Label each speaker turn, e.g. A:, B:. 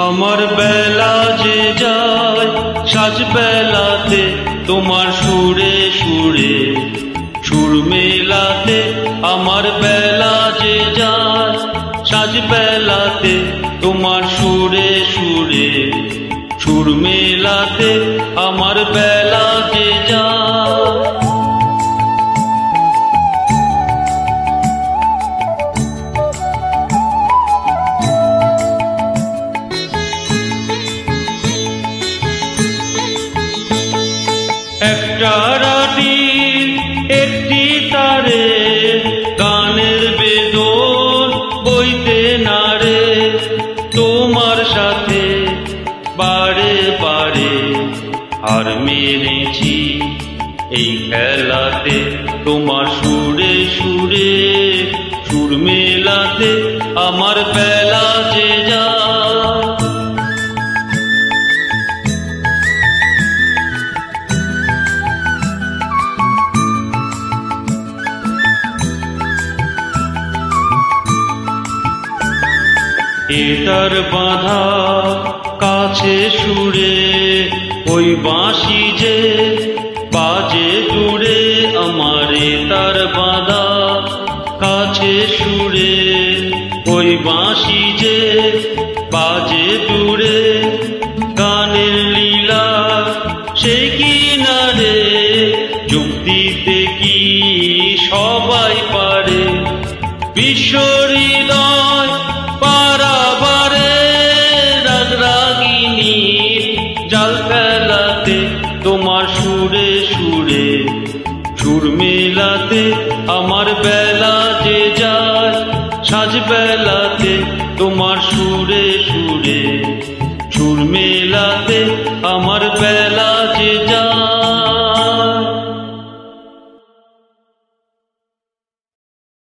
A: আমার বেলা যে যায় সাজ বেলাতে তোমার সুরে সুরে সুর মেলাতে। আমার বেলা যে যায় সাজ বেলাতে তোমার সুরে সুরে সুর মেলাতে। আমার বেলা যে যায় একটা রাতির একটি তারে গানের বেদন বইতে নারে। তোমার সাথে বারে বারে আর মেরেছি এই খেলাতে। তোমার সুরে সুরে সুর মেলাতে আমার বেলা যে যায়। এটার বাঁধা কাছে সুরে ওই বাঁশি যে বাজে দূরে। আমার এটার বাঁধা কাছে সুরে ওই বাঁশি যে বাজে দূরে। গানের লীলা সে কিনারে যুক্তিতে কি সবাই পারে। বিশ্ব হৃদয় পারাবারে রাগরাগিনীর জাল ফেলাতে তোমার সুরে সুরে সুর মেলাতে। আমার বেলা যে যায় সাজ বেলাতে তোমার সুরে সুরে সুর মেলাতে। আমার বেলা যে যায়।